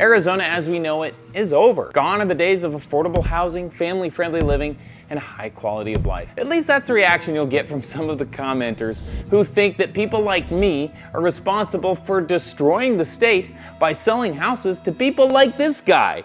Arizona as we know it is over. Gone are the days of affordable housing, family-friendly living, and a high quality of life. At least that's the reaction you'll get from some of the commenters who think that people like me are responsible for destroying the state by selling houses to people like this guy.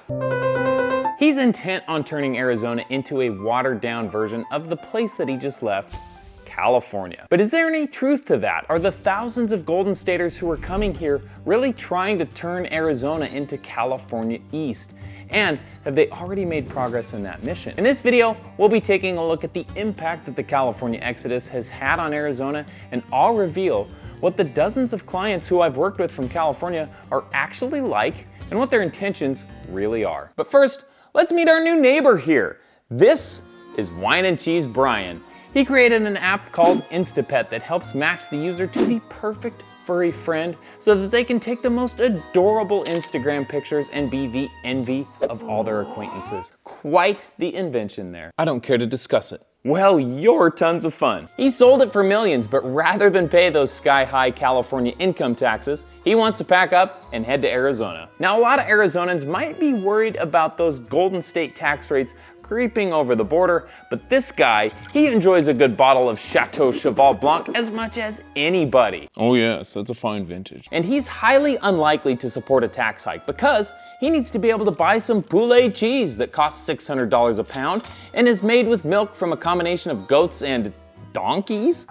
He's intent on turning Arizona into a watered-down version of the place that he just left, California. But is there any truth to that? Are the thousands of Golden Staters who are coming here really trying to turn Arizona into California East? And have they already made progress in that mission? In this video, we'll be taking a look at the impact that the California exodus has had on Arizona, and I'll reveal what the dozens of clients who I've worked with from California are actually like and what their intentions really are. But first, let's meet our new neighbor here. This is Wine and Cheese Brian. He created an app called Instapet that helps match the user to the perfect furry friend so that they can take the most adorable Instagram pictures and be the envy of all their acquaintances. Quite the invention there. I don't care to discuss it. Well, you're tons of fun. He sold it for millions, but rather than pay those sky-high California income taxes, he wants to pack up and head to Arizona. Now, a lot of Arizonans might be worried about those Golden State tax rates creeping over the border, but this guy, he enjoys a good bottle of Chateau Cheval Blanc as much as anybody. Oh yes, that's a fine vintage. And he's highly unlikely to support a tax hike because he needs to be able to buy some poulet cheese that costs $600 a pound and is made with milk from a combination of goats and donkeys.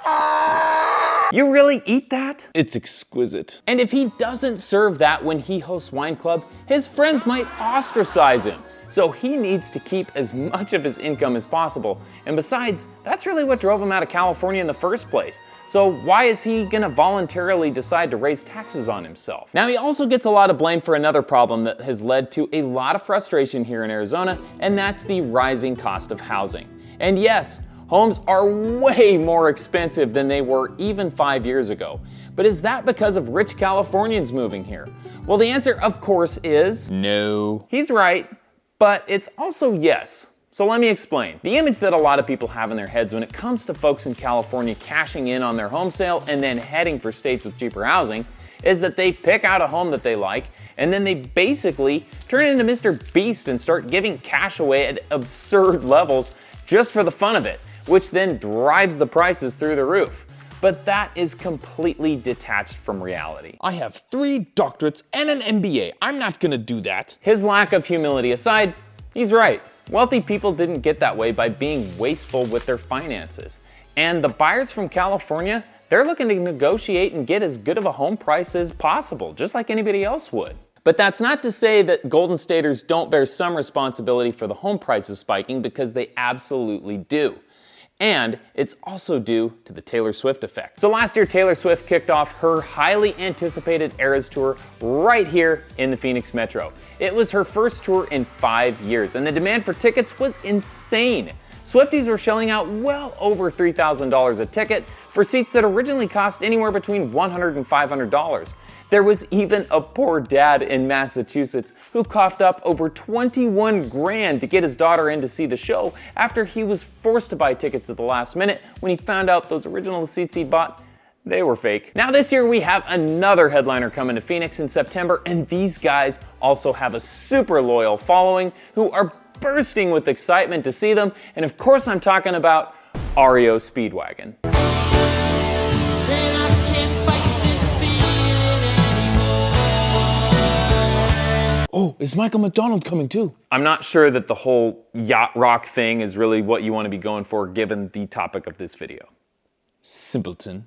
You really eat that? It's exquisite. And if he doesn't serve that when he hosts wine club, his friends might ostracize him. So he needs to keep as much of his income as possible. And besides, that's really what drove him out of California in the first place. So why is he gonna voluntarily decide to raise taxes on himself? Now, he also gets a lot of blame for another problem that has led to a lot of frustration here in Arizona, and that's the rising cost of housing. And yes, homes are way more expensive than they were even 5 years ago. But is that because of rich Californians moving here? Well, the answer, of course, is no. He's right. But it's also yes. So let me explain. The image that a lot of people have in their heads when it comes to folks in California cashing in on their home sale and then heading for states with cheaper housing is that they pick out a home that they like and then they basically turn into Mr. Beast and start giving cash away at absurd levels just for the fun of it, which then drives the prices through the roof. But that is completely detached from reality. I have 3 doctorates and an MBA. I'm not gonna do that. His lack of humility aside, he's right. Wealthy people didn't get that way by being wasteful with their finances. And the buyers from California, they're looking to negotiate and get as good of a home price as possible, just like anybody else would. But that's not to say that Golden Staters don't bear some responsibility for the home prices spiking, because they absolutely do. And it's also due to the Taylor Swift effect. So last year, Taylor Swift kicked off her highly anticipated Eras Tour right here in the Phoenix Metro. It was her first tour in 5 years, and the demand for tickets was insane. Swifties were shelling out well over $3,000 a ticket for seats that originally cost anywhere between $100 and $500. There was even a poor dad in Massachusetts who coughed up over 21 grand to get his daughter in to see the show after he was forced to buy tickets at the last minute when he found out those original seats he bought, they were fake. Now this year we have another headliner coming to Phoenix in September, and these guys also have a super loyal following who are bursting with excitement to see them, and of course I'm talking about REO Speedwagon. Oh, is Michael McDonald coming too? I'm not sure that the whole yacht rock thing is really what you want to be going for given the topic of this video. Simpleton.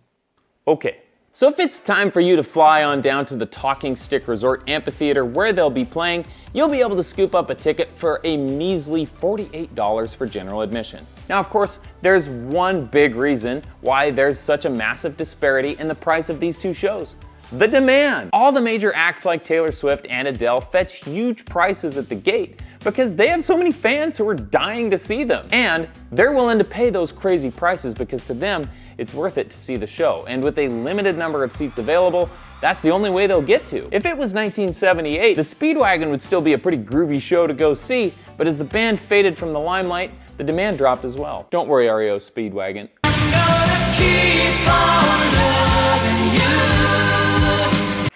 Okay, so if it's time for you to fly on down to the Talking Stick Resort Amphitheater where they'll be playing, you'll be able to scoop up a ticket for a measly $48 for general admission. Now, of course, there's one big reason why there's such a massive disparity in the price of these two shows. The demand. All the major acts like Taylor Swift and Adele fetch huge prices at the gate because they have so many fans who are dying to see them. And they're willing to pay those crazy prices because to them, it's worth it to see the show. And with a limited number of seats available, that's the only way they'll get to. If it was 1978, the Speedwagon would still be a pretty groovy show to go see, but as the band faded from the limelight, the demand dropped as well. Don't worry, REO Speedwagon. I'm gonna keep on loving you.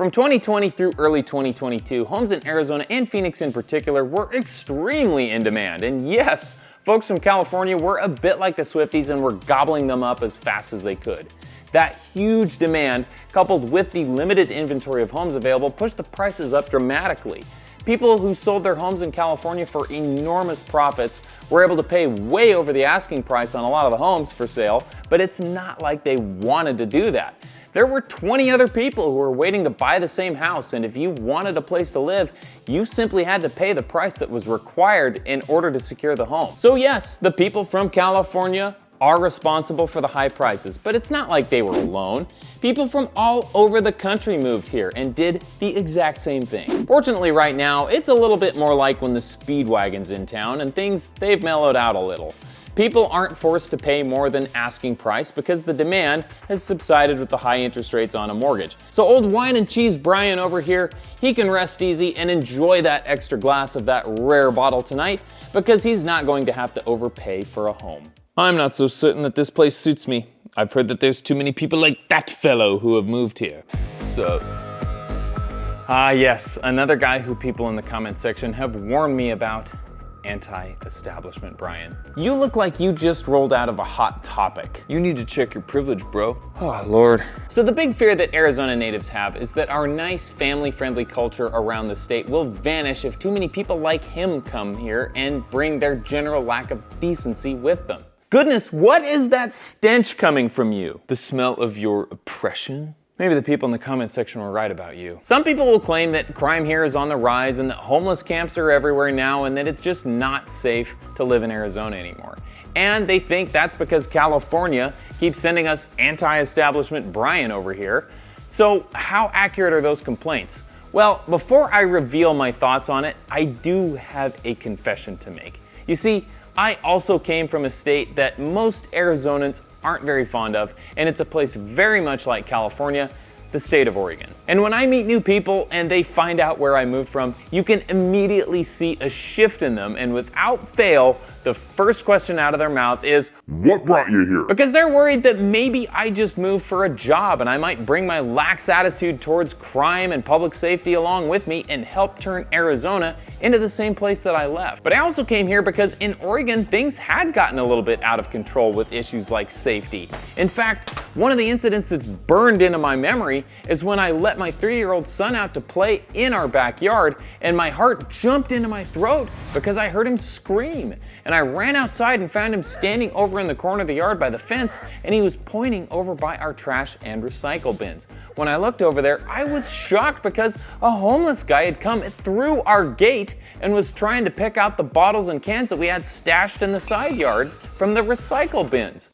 From 2020 through early 2022, homes in Arizona and Phoenix in particular were extremely in demand. And yes, folks from California were a bit like the Swifties and were gobbling them up as fast as they could. That huge demand, coupled with the limited inventory of homes available, pushed the prices up dramatically. People who sold their homes in California for enormous profits were able to pay way over the asking price on a lot of the homes for sale, but it's not like they wanted to do that. There were 20 other people who were waiting to buy the same house, and if you wanted a place to live, you simply had to pay the price that was required in order to secure the home. So yes, the people from California are responsible for the high prices, but it's not like they were alone. People from all over the country moved here and did the exact same thing. Fortunately right now, it's a little bit more like when the Speedwagon's in town and they've mellowed out a little. People aren't forced to pay more than asking price because the demand has subsided with the high interest rates on a mortgage. So old wine and cheese Brian over here, he can rest easy and enjoy that extra glass of that rare bottle tonight because he's not going to have to overpay for a home. I'm not so certain that this place suits me. I've heard that there's too many people like that fellow who have moved here. So... yes, another guy who people in the comments section have warned me about. Anti-establishment Brian. You look like you just rolled out of a hot topic. You need to check your privilege, bro. Oh, Lord. So the big fear that Arizona natives have is that our nice family-friendly culture around the state will vanish if too many people like him come here and bring their general lack of decency with them. Goodness, what is that stench coming from you? The smell of your oppression? Maybe the people in the comments section were right about you. Some people will claim that crime here is on the rise and that homeless camps are everywhere now and that it's just not safe to live in Arizona anymore. And they think that's because California keeps sending us anti-establishment Brian over here. So how accurate are those complaints? Well, before I reveal my thoughts on it, I do have a confession to make. You see, I also came from a state that most Arizonans aren't very fond of, and it's a place very much like California, the state of Oregon. And when I meet new people and they find out where I moved from, you can immediately see a shift in them, and without fail, the first question out of their mouth is, "What brought you here?" Because they're worried that maybe I just moved for a job and I might bring my lax attitude towards crime and public safety along with me and help turn Arizona into the same place that I left. But I also came here because in Oregon, things had gotten a little bit out of control with issues like safety. In fact, one of the incidents that's burned into my memory is when I let my 3-year-old son out to play in our backyard and my heart jumped into my throat because I heard him scream. And I ran outside and found him standing over in the corner of the yard by the fence, and he was pointing over by our trash and recycle bins. When I looked over there, I was shocked because a homeless guy had come through our gate and was trying to pick out the bottles and cans that we had stashed in the side yard from the recycle bins.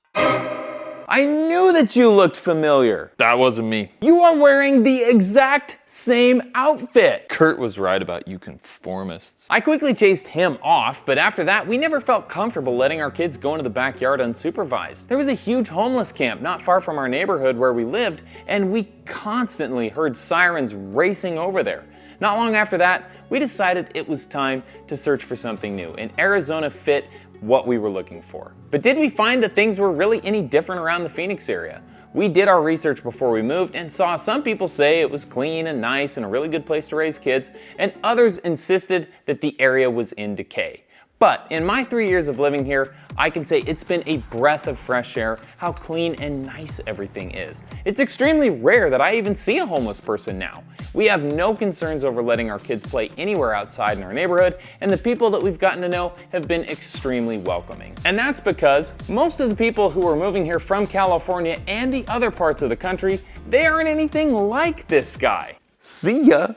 I knew that you looked familiar. That wasn't me. You are wearing the exact same outfit. Kurt was right about you conformists. I quickly chased him off, but after that, we never felt comfortable letting our kids go into the backyard unsupervised. There was a huge homeless camp not far from our neighborhood where we lived, and we constantly heard sirens racing over there. Not long after that, we decided it was time to search for something new, and Arizona fit what we were looking for. But did we find that things were really any different around the Phoenix area? We did our research before we moved and saw some people say it was clean and nice and a really good place to raise kids, and others insisted that the area was in decay. But in my 3 years of living here, I can say it's been a breath of fresh air how clean and nice everything is. It's extremely rare that I even see a homeless person now. We have no concerns over letting our kids play anywhere outside in our neighborhood, and the people that we've gotten to know have been extremely welcoming. And that's because most of the people who are moving here from California and the other parts of the country, they aren't anything like this guy. See ya.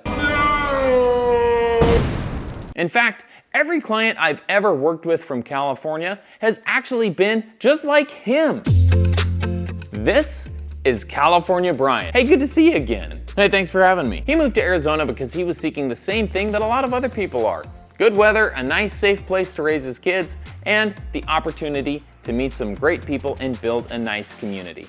In fact, every client I've ever worked with from California has actually been just like him. This is California Brian. Hey, good to see you again. Hey, thanks for having me. He moved to Arizona because he was seeking the same thing that a lot of other people are. Good weather, a nice safe place to raise his kids, and the opportunity to meet some great people and build a nice community.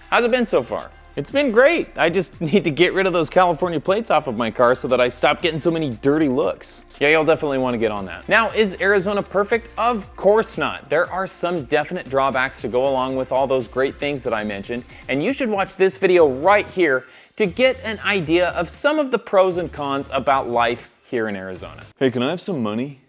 How's it been so far? It's been great. I just need to get rid of those California plates off of my car so that I stop getting so many dirty looks. Yeah, you'll definitely want to get on that. Now, is Arizona perfect? Of course not. There are some definite drawbacks to go along with all those great things that I mentioned, and you should watch this video right here to get an idea of some of the pros and cons about life here in Arizona. Hey, can I have some money?